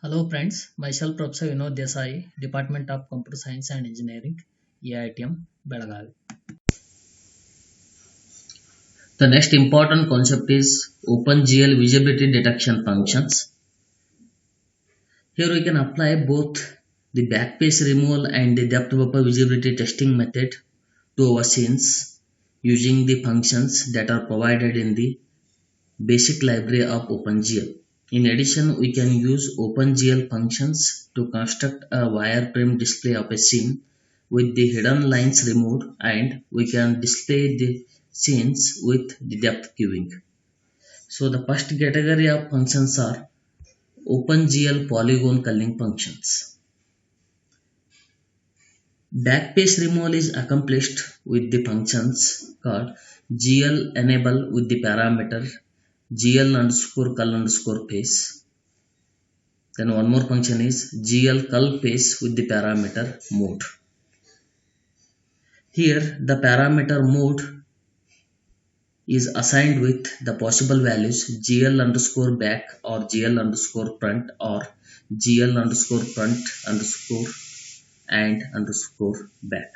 Hello friends, myself Professor Vinod Desai, Department of Computer Science and Engineering, AITM, Belagavi. The next important concept is OpenGL visibility detection functions. Here we can apply both the backpace removal and the depth buffer visibility testing method to our scenes using the functions that are provided in the basic library of OpenGL. In addition, we can use OpenGL functions to construct a wireframe display of a scene with the hidden lines removed, and we can display the scenes with the depth queuing. So the first category of functions are OpenGL polygon culling functions. Backpace removal is accomplished with the functions called GL enable with the parameter GL underscore cull underscore pace. Then one more function is GL cull pace with the parameter mode. Here the parameter mode is assigned with the possible values GL underscore back or GL underscore front or GL underscore front underscore and underscore back.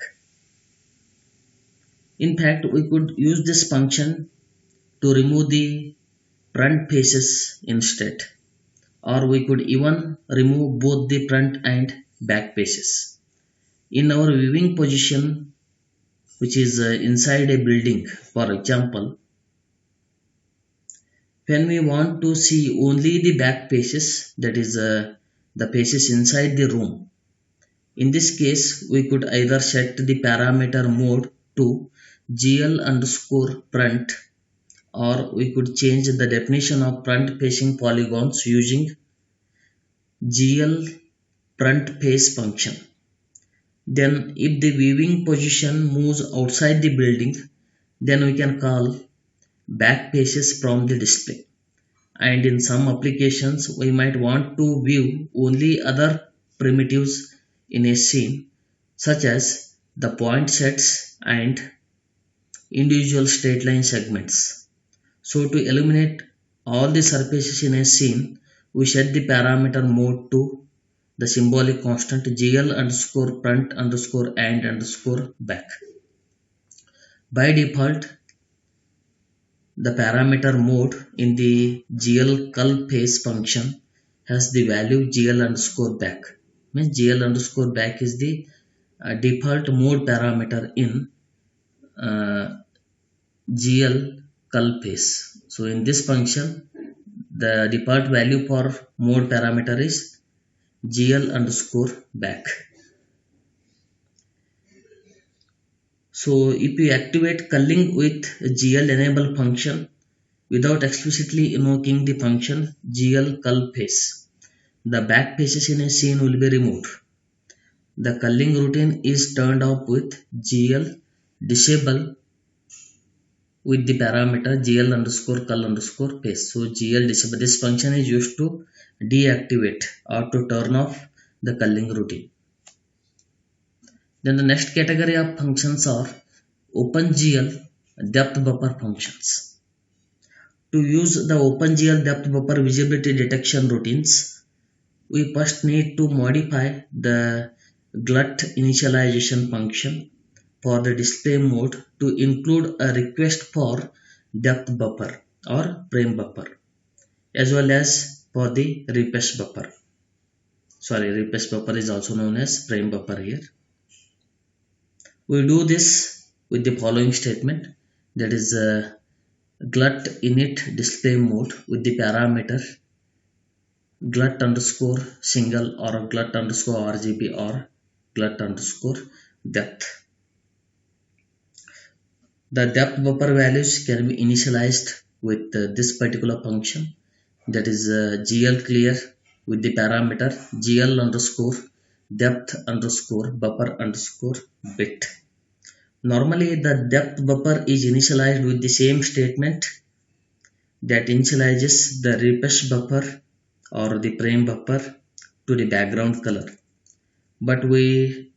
In fact, we could use this function to remove the front faces instead, or we could even remove both the front and back faces. In our viewing position, which is inside a building, for example, when we want to see only the back faces, that is the faces inside the room, in this case we could either set the parameter mode to GL underscore front, or we could change the definition of front facing polygons using GL front face function. Then if the viewing position moves outside the building, then we can call back faces from the display. And in some applications, we might want to view only other primitives in a scene, such as the point sets and individual straight line segments. So to eliminate all the surfaces in a scene, we set the parameter mode to the symbolic constant GL underscore front underscore and underscore back. By default, the parameter mode in the GL cull face function has the value GL underscore back. Means GL underscore back is the default mode parameter in GL cull face. So in this function, the default value for mode parameter is GL underscore back. So if you activate culling with GL enable function without explicitly invoking the function GL cull face, the back faces in a scene will be removed. The culling routine is turned off with GL disable with the parameter GL underscore cull underscore face. So GL disable, this function is used to deactivate or to turn off the culling routine. Then the next category of functions are OpenGL depth buffer functions. To use the OpenGL depth buffer visibility detection routines, we first need to modify the glut initialization function for the display mode to include a request for depth buffer or frame buffer, as well as for the refresh buffer. Refresh buffer is also known as frame buffer here. We do this with the following statement, that is glut init display mode with the parameter glut underscore single or glut underscore RGB or glut underscore depth. The depth buffer values can be initialized with this particular function, that is GL clear with the parameter GL underscore depth underscore buffer underscore bit. Normally the depth buffer is initialized with the same statement that initializes the refresh buffer or the frame buffer to the background color. But we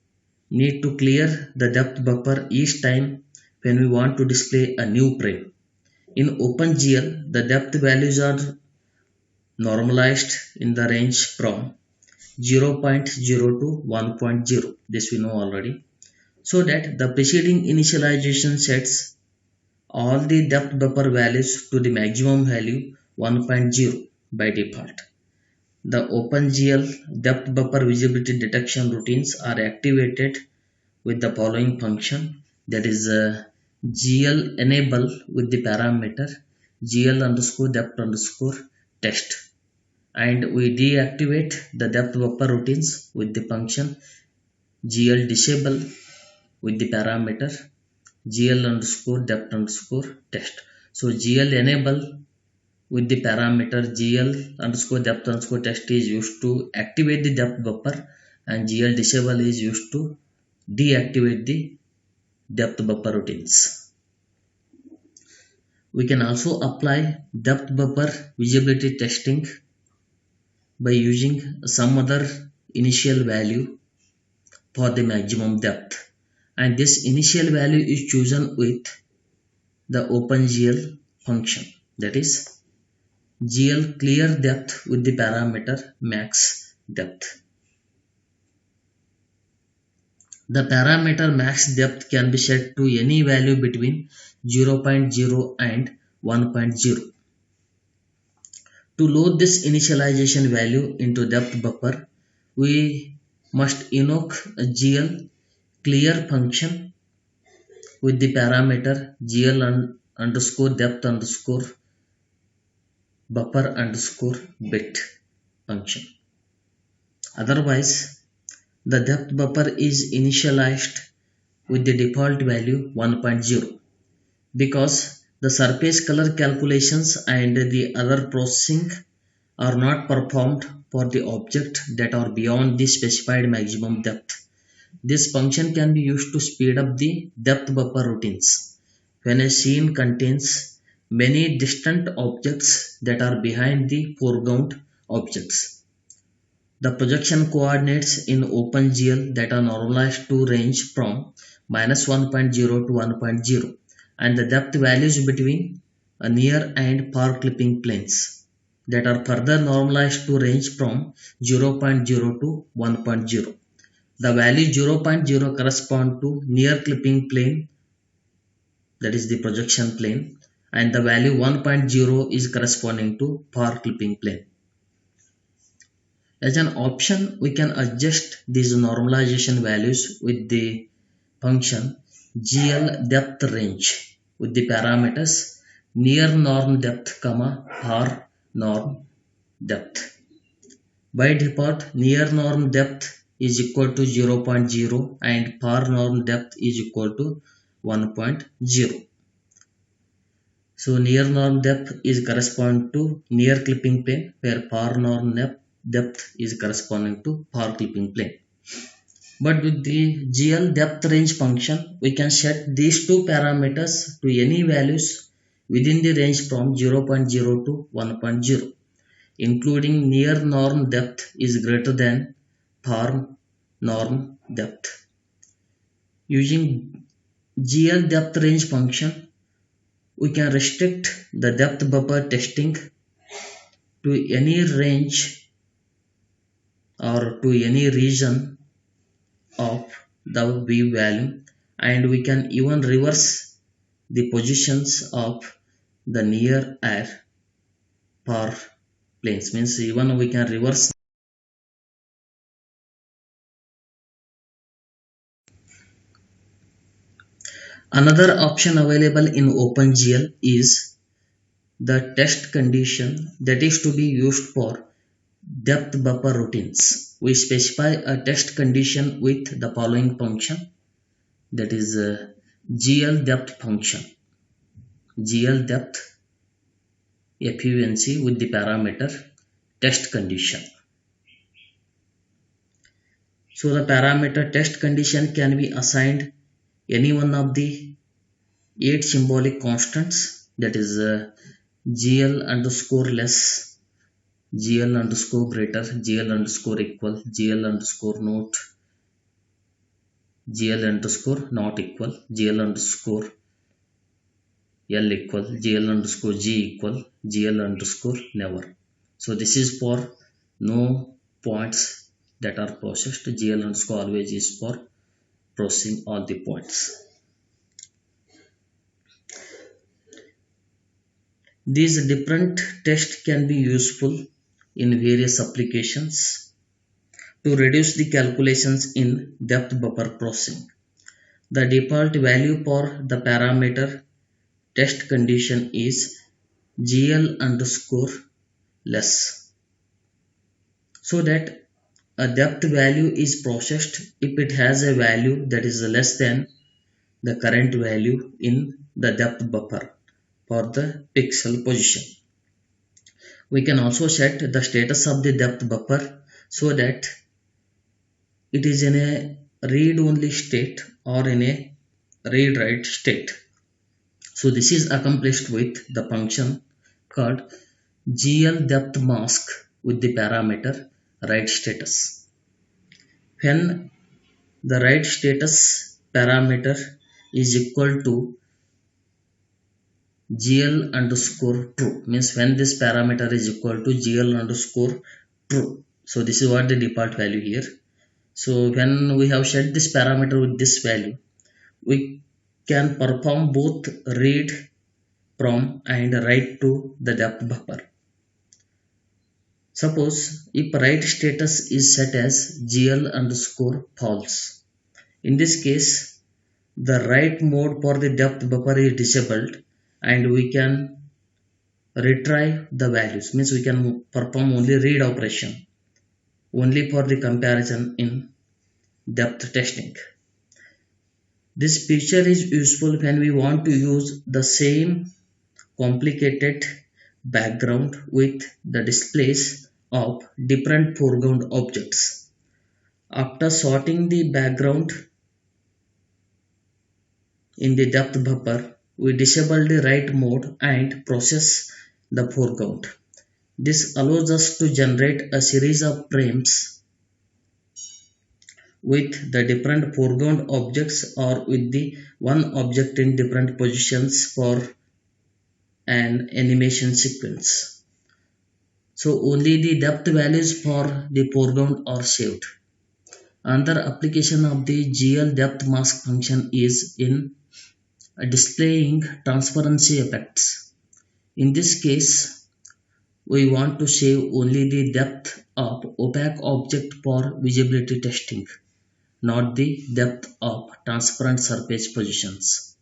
need to clear the depth buffer each time when we want to display a new frame. In OpenGL, the depth values are normalized in the range from 0.0 to 1.0. This we know already. So that the preceding initialization sets all the depth buffer values to the maximum value 1.0 by default. The OpenGL depth buffer visibility detection routines are activated with the following function, that is GL enable with the parameter GL underscore depth underscore test, and we deactivate the depth buffer routines with the function GL disable with the parameter GL underscore depth underscore test. So GL enable with the parameter GL underscore depth underscore test is used to activate the depth buffer, and GL disable is used to deactivate the depth buffer routines. We can also apply depth buffer visibility testing by using some other initial value for the maximum depth, and this initial value is chosen with the OpenGL function, that is GL clear depth with the parameter max depth. The parameter max depth can be set to any value between 0.0 and 1.0. To load this initialization value into depth buffer, we must invoke a GL clear function with the parameter GL underscore depth underscore buffer underscore bit function. Otherwise, the depth buffer is initialized with the default value 1.0 because the surface color calculations and the other processing are not performed for the object that are beyond the specified maximum depth. This function can be used to speed up the depth buffer routines when a scene contains many distant objects that are behind the foreground objects. The projection coordinates in OpenGL that are normalized to range from -1.0 to 1.0, and the depth values between a near and far clipping planes that are further normalized to range from 0.0 to 1.0. The value 0.0 correspond to near clipping plane, that is the projection plane, and the value 1.0 is corresponding to far clipping plane. As an option, we can adjust these normalization values with the function GL depth range with the parameters near norm depth, far norm depth. By default, near norm depth is equal to 0.0 and far norm depth is equal to 1.0. So near norm depth is correspond to near clipping plane, where far norm depth is corresponding to far clipping plane. But with the GL depth range function, we can set these two parameters to any values within the range from 0.0 to 1.0, including near norm depth is greater than far norm depth. Using GL depth range function, we can restrict the depth buffer testing to any range or to any region of the V value, and we can even reverse the positions of the near or far planes, means even we can reverse. Another option available in OpenGL is the test condition that is to be used for depth buffer routines. We specify a test condition with the following function, that is GL depth function, GL depth FUNC with the parameter test condition. So the parameter test condition can be assigned any one of the 8 symbolic constants, that is GL underscore less, GL underscore greater, GL underscore equal, GL underscore not, GL underscore not equal, GL underscore L equal, GL underscore G equal, GL underscore never. So this is for no points that are processed. GL underscore always is for processing all the points. These different tests can be useful in various applications to reduce the calculations in depth buffer processing. The default value for the parameter test condition is GL underscore less, so that a depth value is processed if it has a value that is less than the current value in the depth buffer for the pixel position. We can also set the status of the depth buffer so that it is in a read only state or in a read write state. So this is accomplished with the function called GL depth mask with the parameter write status. When the write status parameter is equal to GL underscore true, means when this parameter is equal to GL underscore true. So this is what the default value here. So when we have set this parameter with this value, we can perform both read from and write to the depth buffer. Suppose if write status is set as GL underscore false. In this case, the write mode for the depth buffer is disabled and we can retrieve the values, means we can perform only read operation only for the comparison in depth testing. This feature is useful when we want to use the same complicated background with the displays of different foreground objects. After sorting the background in the depth buffer, we disable the write mode and process the foreground. This allows us to generate a series of frames with the different foreground objects or with the one object in different positions for an animation sequence. So only the depth values for the foreground are saved. Another application of the GL depth mask function is in displaying transparency effects. In this case, we want to save only the depth of opaque object for visibility testing, not the depth of transparent surface positions.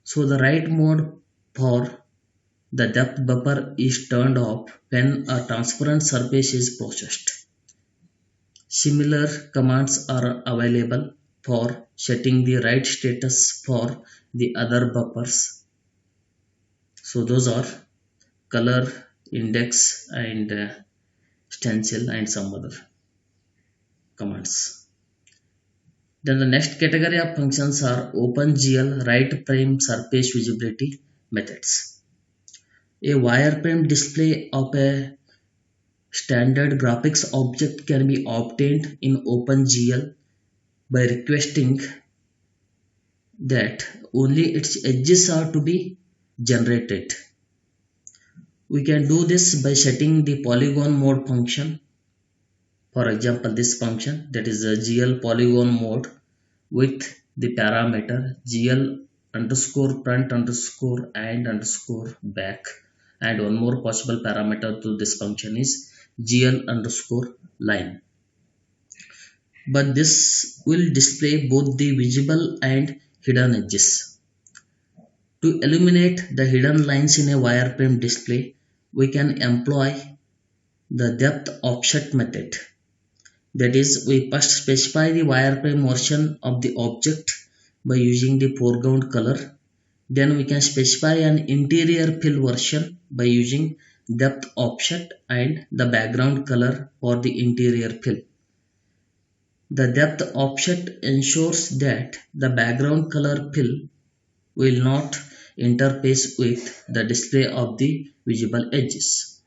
So the write mode for the depth buffer is turned off when a transparent surface is processed. Similar commands are available for setting the write status for the other buffers. So those are color, index and stencil and some other commands. Then the next category of functions are OpenGL write frame surface visibility methods. A wireframe display of a standard graphics object can be obtained in OpenGL by requesting that only its edges are to be generated. We can do this by setting the polygon mode function. For example, this function, that is a GL polygon mode with the parameter GL underscore front underscore and underscore back, and one more possible parameter to this function is GL underscore line. But this will display both the visible and hidden edges. To eliminate the hidden lines in a wireframe display, we can employ the depth offset method. That is, we first specify the wireframe version of the object by using the foreground color. Then we can specify an interior fill version by using depth offset and the background color for the interior fill. The depth offset ensures that the background color fill will not interface with the display of the visible edges.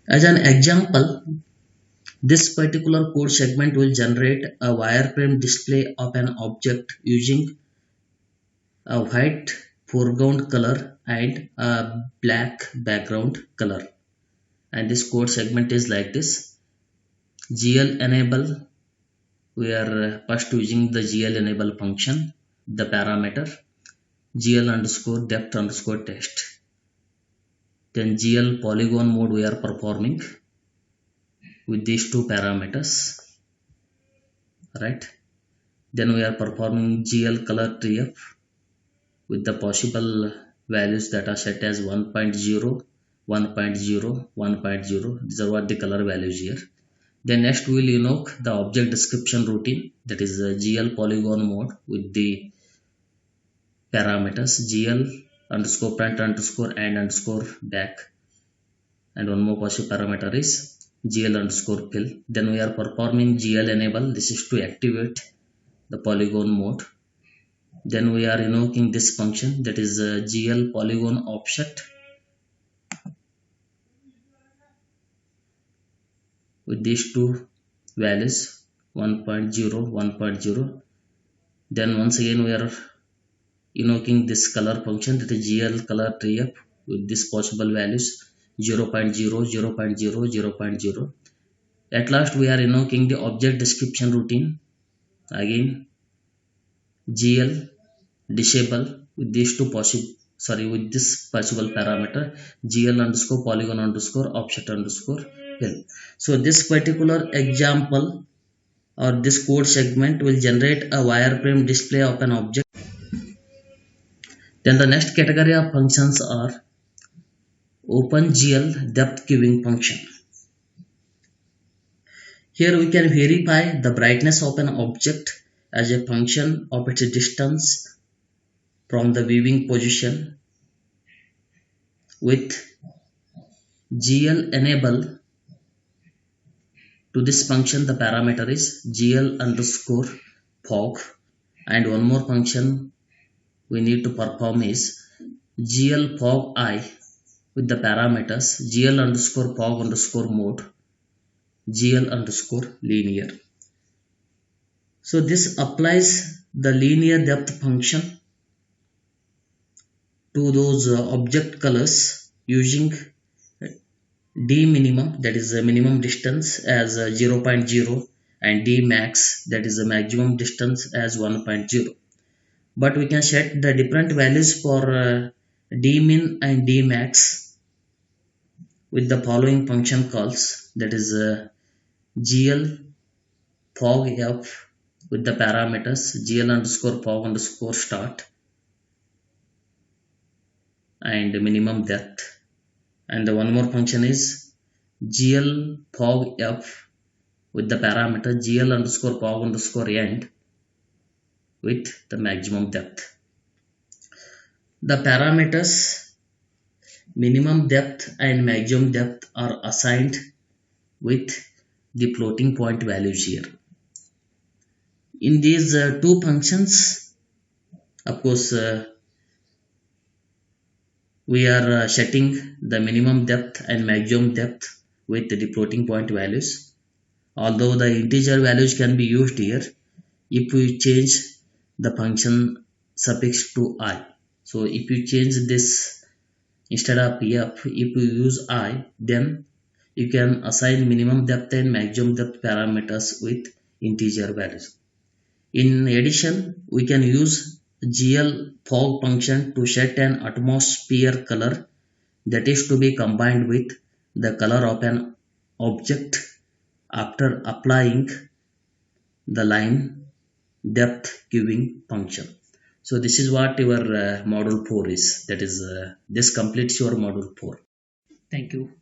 As an example, this particular code segment will generate a wireframe display of an object using a white foreground color and a black background color. And this code segment is like this. GL enable, we are first using the GL enable function, the parameter GL underscore depth underscore text. Then GL polygon mode we are performing with these two parameters, right? Then we are performing GL color TF with the possible values that are set as 1.0, 1.0, 1.0. These are what the color values here. Then next we will invoke the object description routine, that is the GL polygon mode with the parameters GL underscore front underscore and underscore back, and one more possible parameter is GL underscore fill. Then we are performing GL enable. This is to activate the polygon mode. Then we are invoking this function, that is GL polygon offset with these two values 1.0, 1.0. Then once again we are invoking this color function, that is GL color TF with this possible values 0.0, 0.0, 0.0. At last we are invoking the object description routine, again GL disable with these two with this possible parameter GL underscore polygon underscore offset underscore fill. So this particular example or this code segment will generate a wireframe display of an object. Then the next category of functions are OpenGL depth queuing function. Here we can verify the brightness of an object as a function of its distance from the viewing position with GL enable. To this function the parameter is GL underscore fog, and one more function we need to perform is GL fog I with the parameters GL underscore fog underscore mode, GL underscore linear. So this applies the linear depth function to those object colors using D minimum, that is the minimum distance, as 0.0 and D max, that is the maximum distance, as 1.0. But we can set the different values for D min and D max with the following function calls, that is GL fog F with the parameters GL underscore fog underscore start and minimum depth. And the one more function is GL fog F with the parameter GL underscore fog underscore end with the maximum depth. The parameters minimum depth and maximum depth are assigned with the floating point values here. In these two functions, of course, we are setting the minimum depth and maximum depth with the floating point values. Although the integer values can be used here if we change the function suffix to I. So if you change this instead of F, if you use I, then you can assign minimum depth and maximum depth parameters with integer values. In addition, we can use GL fog function to set an atmosphere color that is to be combined with the color of an object after applying the line depth queuing function. So this is what your module 4 is, that is this completes your module 4. Thank you.